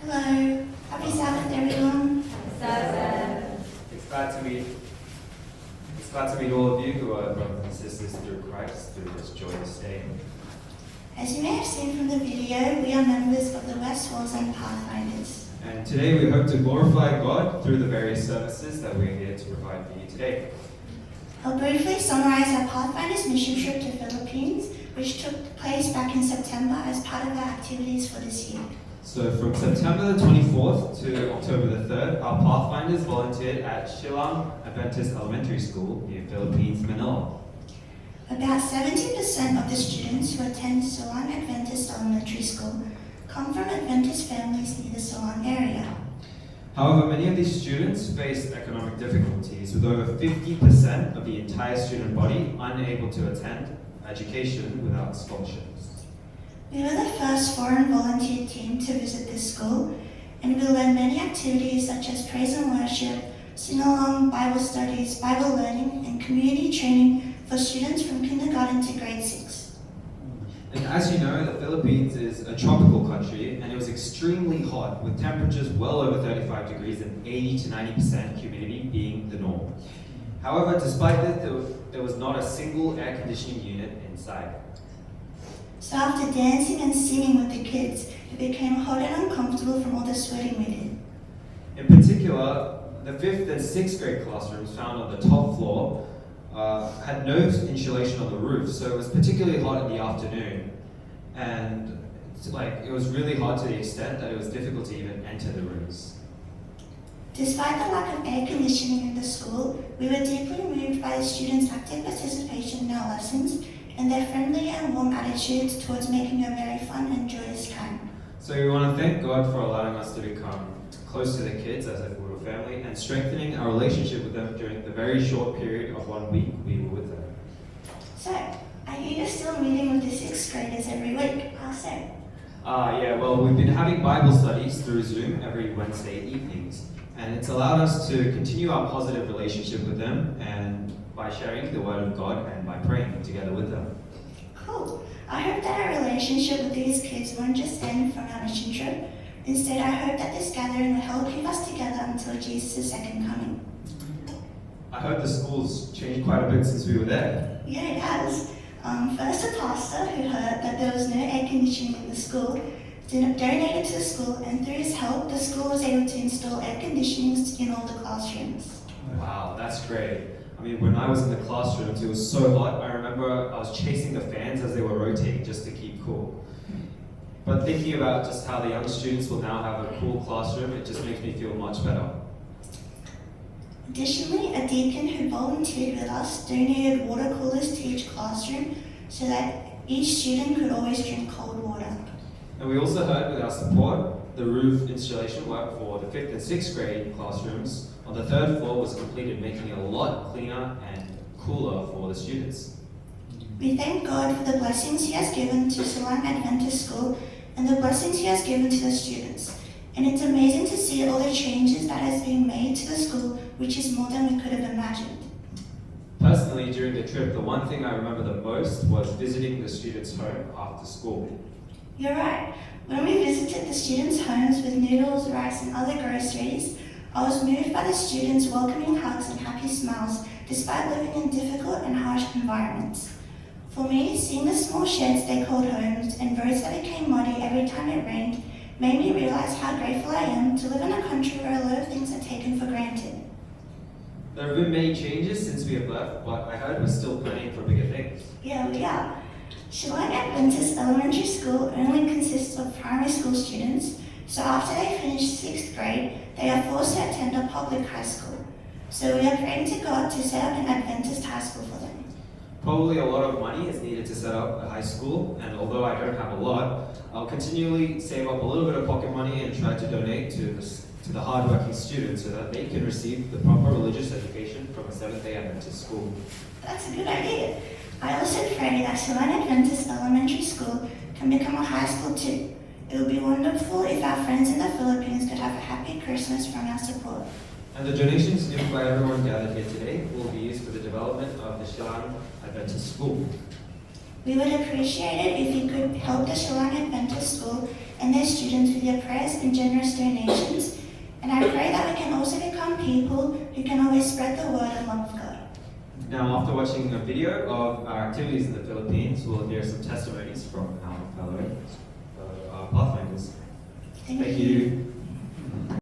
Hello, happy Sabbath everyone. It's glad to meet all of you who are brothers and sisters through Christ through this joyous day. As you may have seen from the video, we are members of the West Wallsend Pathfinders. And today we hope to glorify God through the various services that we're here to provide for you today. I'll briefly summarize our Pathfinders mission trip to Philippines, which took place back in September as part of our activities for this year. So from September the 24th to October the 3rd, our Pathfinders volunteered at Silang Adventist Elementary School near Philippines, Manila. About 70% of the students who attend Silang Adventist Elementary School come from Adventist families near the Silang area. However, many of these students faced economic difficulties, with over 50% of the entire student body unable to attend education without scholarships. We were the first foreign volunteer team to visit this school, and we led many activities such as praise and worship, sing-along, Bible studies, Bible learning, and community training for students from kindergarten to grade 6. And as you know, the Philippines is a tropical country, and it was extremely hot, with temperatures well over 35 degrees and 80 to 90% humidity being the norm. However, despite this, there was not a single air conditioning unit inside. So after dancing and singing with the kids, it became hot and uncomfortable from all the sweating we did. In particular, the 5th and 6th grade classrooms found on the top floor had no insulation on the roof, so it was particularly hot in the afternoon, and it was really hot to the extent that it was difficult to even enter the rooms. Despite the lack of air conditioning in the school, we were deeply moved by the students' active participation in our lessons and their friendly and warm attitudes towards making a very fun and joyous time. So we want to thank God for allowing us to become close to the kids as if we were family and strengthening our relationship with them during the very short period of 1 week we were with them. So, I hear you're still meeting with the 6th graders every week. How so? Well, we've been having Bible studies through Zoom every Wednesday evenings, and it's allowed us to continue our positive relationship with them and by sharing the Word of God and by praying together with them. Cool. I hope that our relationship with these kids won't just end from our mission trip. Instead, I hope that this gathering will help keep us together until Jesus' second coming. I hope the school's changed quite a bit since we were there. Yeah, it has. First, a pastor who heard that there was no air conditioning in the school donated to the school, and through his help, the school was able to install air conditioning in all the classrooms. Wow, that's great. I mean, when I was in the classrooms, it was so hot. I remember I was chasing the fans as they were rotating just to keep cool. But thinking about just how the young students will now have a cool classroom, it just makes me feel much better. Additionally, a deacon who volunteered with us donated water coolers to each classroom so that each student could always drink cold water. And we also heard with our support, the roof installation work for the 5th and 6th grade classrooms on the 3rd floor was completed, making it a lot cleaner and cooler for the students. We thank God for the blessings He has given to Silang Adventist School and the blessings He has given to the students. And it's amazing to see all the changes that has been made to the school, which is more than we could have imagined. Personally, during the trip, the one thing I remember the most was visiting the students' home after school. You're right. When we visited the students' homes with noodles, rice, and other groceries, I was moved by the students' welcoming hugs and happy smiles, despite living in difficult and harsh environments. For me, seeing the small sheds they called homes and roads that became muddy every time it rained made me realize how grateful I am to live in a country where a lot of things are taken for granted. There have been many changes since we have left, but I heard we're still planning for bigger things. Yeah, we are. Silang Adventist Elementary School only consists of primary school students, so after they finish 6th grade, they are forced to attend a public high school. So we are praying to God to set up an Adventist high school for them. Probably a lot of money is needed to set up a high school, and although I don't have a lot, I'll continually save up a little bit of pocket money and try to donate to the hardworking students so that they can receive the proper religious education from a Seventh-day Adventist school. That's a good idea. I also pray that Silang Adventist Elementary School can become a high school too. It would be wonderful if our friends in the Philippines could have a happy Christmas from our support. And the donations given by everyone gathered here today will be used for the development of the Silang Adventist School. We would appreciate it if you could help the Silang Adventist School and their students with your prayers and generous donations. And I pray that we can also become people who can always spread the word and love of God. Now, after watching a video of our activities in the Philippines, we'll hear some testimonies from our fellow pathfinders. Thank Thank you.